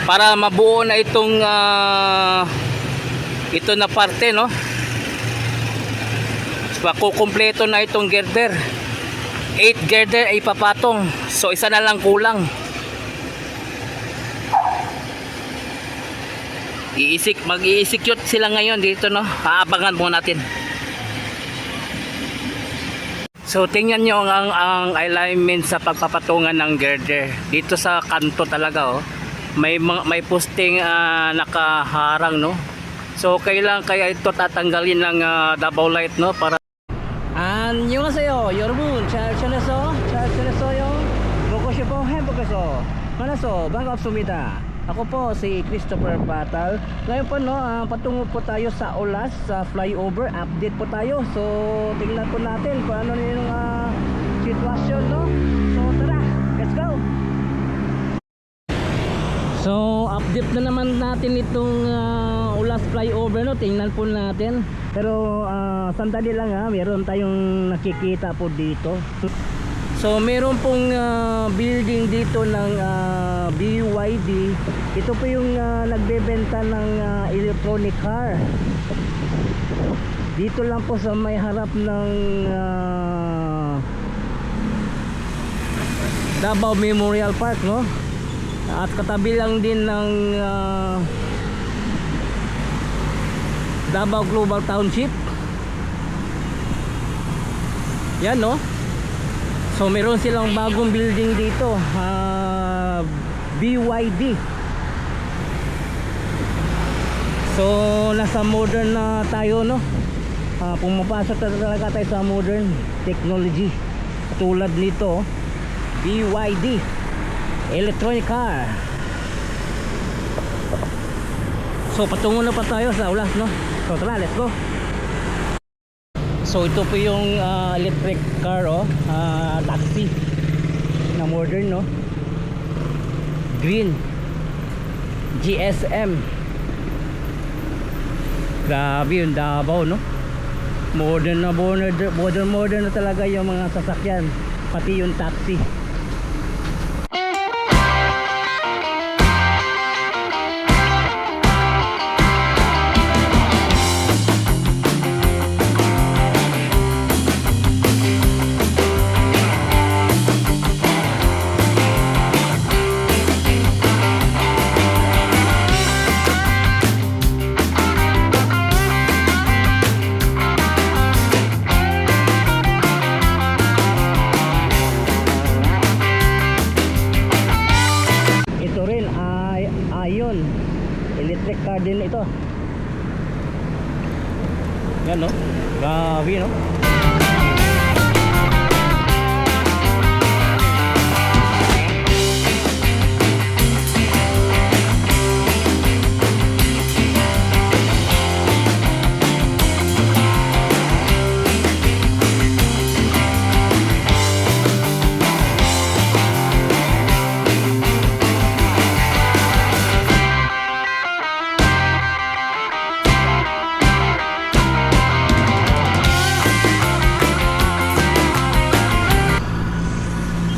para mabuo na itong ito na parte, no? Makukumpleto na itong girder. 8 girder ay papatong, so isa na lang kulang. Mag-i-execute sila ngayon dito, no? Aabangan mo natin. So tingnan nyo ang alignment sa pagpapatungan ng girder. Dito sa kanto talaga, oh. May posting nakaharang, no? So kailangan kaya ito tatanggalin ng double light, no? Para 안녕하세요 여러분, 잘 지냈어요? 먹고 싶어 행복해서 만나서 반갑습니다. Ako po si Christopher Batal. Ngayon po, no, patungo po tayo sa Ulas, sa flyover. Update po tayo. So tingnan po natin kung ano yung sitwasyon, no? So tara, let's go. So update na naman natin itong Ulas flyover, no? Tingnan po natin. Pero sandali lang, meron tayong nakikita po dito. So meron pong building dito ng BYD. Ito po yung nagbebenta ng electronic car. Dito lang po sa may harap ng Davao Memorial Park, no? At katabi lang din ng Davao Global Township. Yan, no? So meron silang bagong building dito, BYD. So nasa modern na tayo, no? Pumapasok talaga tayo sa modern technology. Tulad nito, BYD electronic car. So patungo na pa tayo sa Ulas, no? So tara, let's go. So ito po yung electric car, oh, taxi na modern, no? Green GSM. Grabe yung Davao, no? Modern na talaga yung mga sasakyan, pati yung taxi. Electric car din ito. Yan, no? Grabe, no?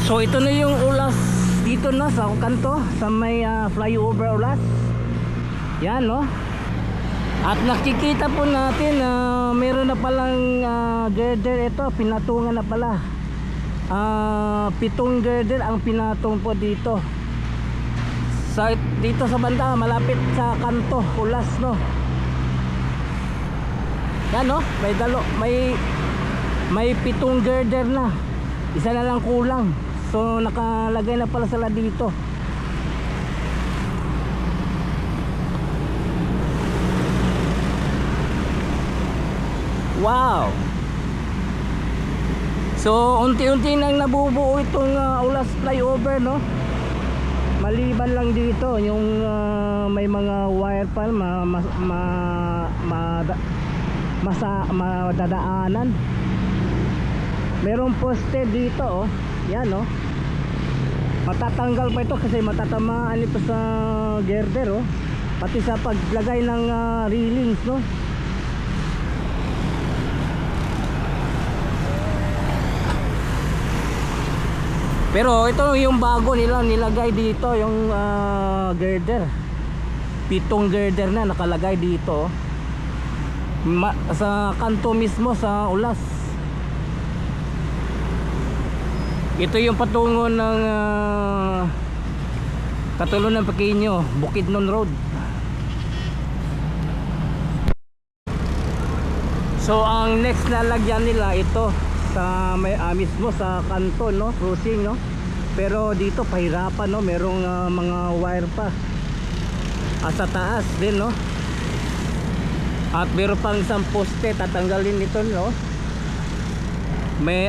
So ito na yung Ulas dito, no, sa kanto, sa may flyover Ulas. Yan, no? At nakikita po natin meron na palang girder. Ito, pinatungan na pala. 7 girder ang pinatong po dito. Dito sa banda, malapit sa kanto Ulas, no? Yan, no? May 7 girder na. Isa na lang kulang. So nakalagay na pala sila dito. Wow. So unti-unti nang nabubuo itong Ulas flyover, no? Maliban lang dito yung may mga wire pa madadaanan. Merong poste dito, oh. Yan, no? Matatanggal pa ito kasi matatamaan ito sa girder, oh. Pati sa paglagay ng railings, no? Pero ito yung bago nila nilagay dito, yung girder. 7 girder na nakalagay dito. Sa kanto mismo sa Ulas. Ito yung patungo ng Katulon ng Pequeño, Bukidnon Road. So ang next na lagyan nila ito sa may mismo sa kanto, no, crossing, no. Pero dito pahirapan, no, merong mga wire pa sa taas din, no. At meron pang isang poste tatanggalin ito, no. May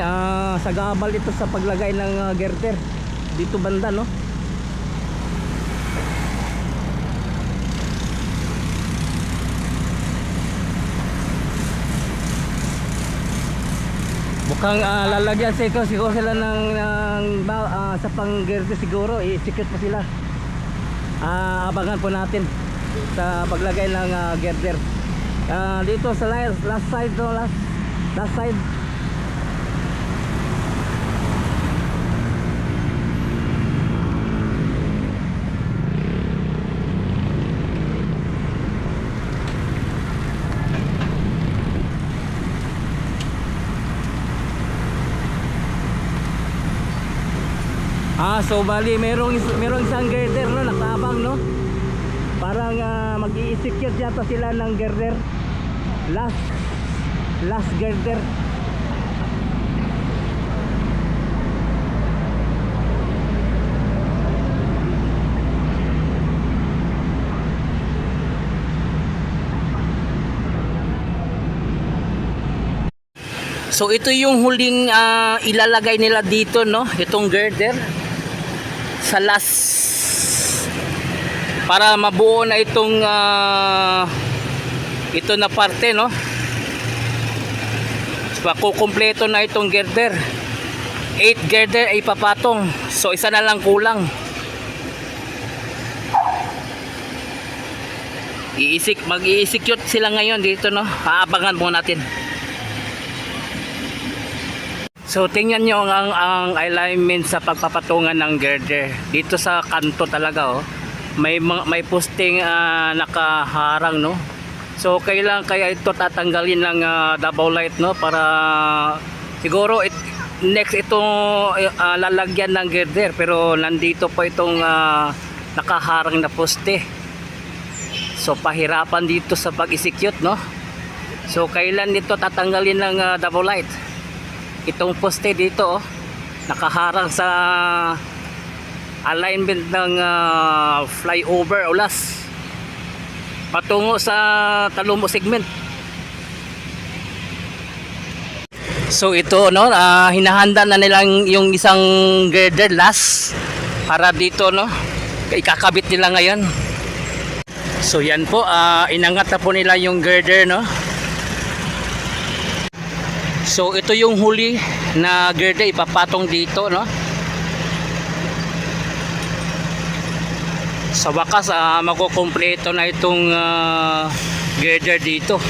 sagabal ito sa paglagay ng girder dito banda, no. Mukhang lalagyan siguro sila ng sa pang-girder siguro, isikot pa sila. Abangan po natin sa paglagay ng girder. Dito sa last side, no, last side. So bali merong isang girder, no, nakabang, no. Parang mag-i-secure yata sila ng girder. Last girder. So ito yung huling ilalagay nila dito, no, itong girder sa last, para mabuo na itong ito na parte, no. Kukumpleto na itong girder. 8 girder ay papatong. So isa na lang kulang. Mag-i-execute sila ngayon dito, no. Aabangan mo natin. So tingnan nyo ang alignment sa pagpapatungan ng girder. Dito sa kanto talaga, oh. May posting nakaharang, no. So kaya ito tatanggalin ng double light, no, para siguro next itong lalagyan ng girder, pero nandito po itong nakaharang na poste. So pahirapan dito sa pag-execute, no. So kailan ito tatanggalin ng double light? Itong poste dito, oh, nakaharang sa alignment ng flyover Ulas patungo sa Talumbo segment. So ito, no, hinahanda na nilang yung isang girder last para dito, no, ikakabit nila ngayon. So yan po, inangat na po nila yung girder, no. So ito yung huli na girder ipapatong dito, no. Sa wakas makukumpleto na itong girder dito.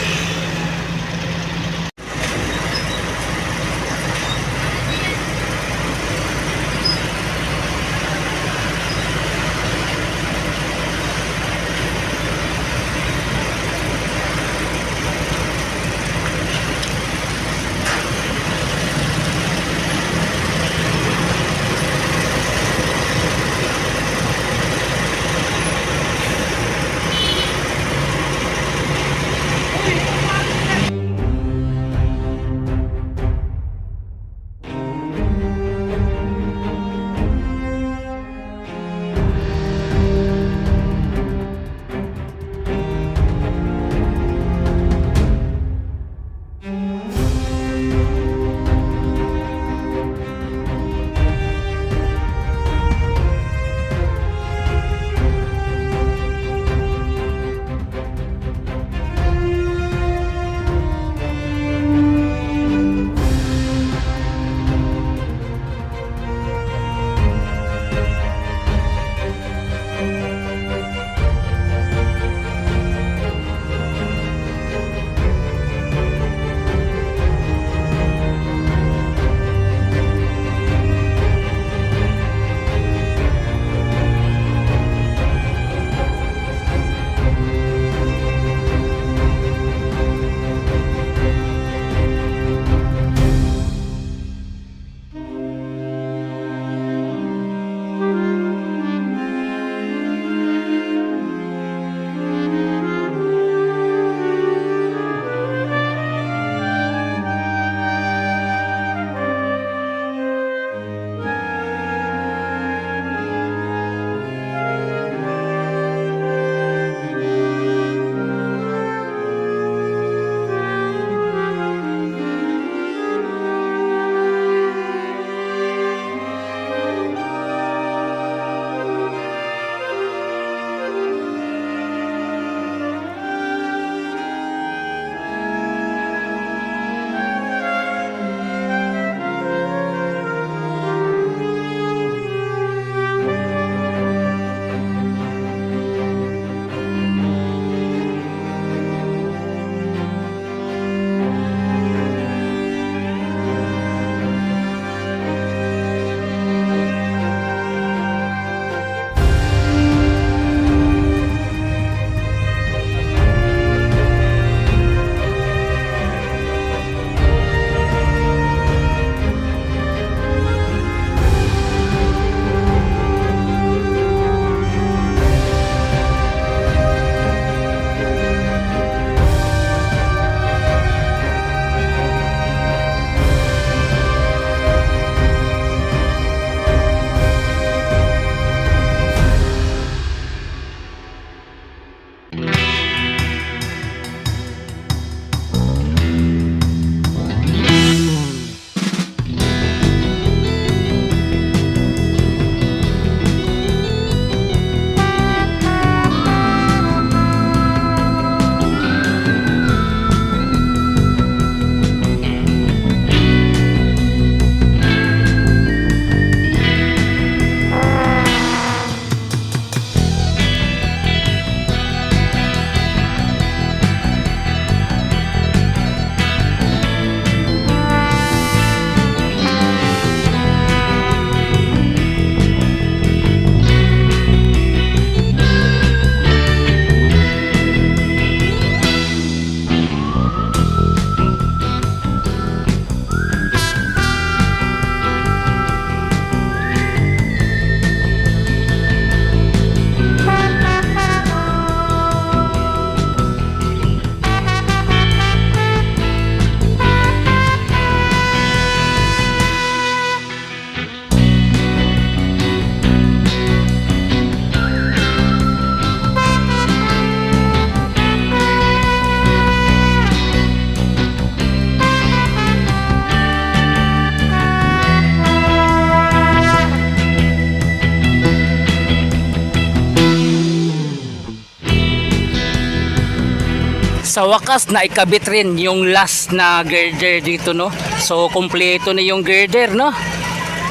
sa wakas na ikabit rin yung last na girder dito, no. So kumpleto na yung girder, no.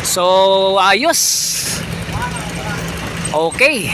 So ayos. Okay.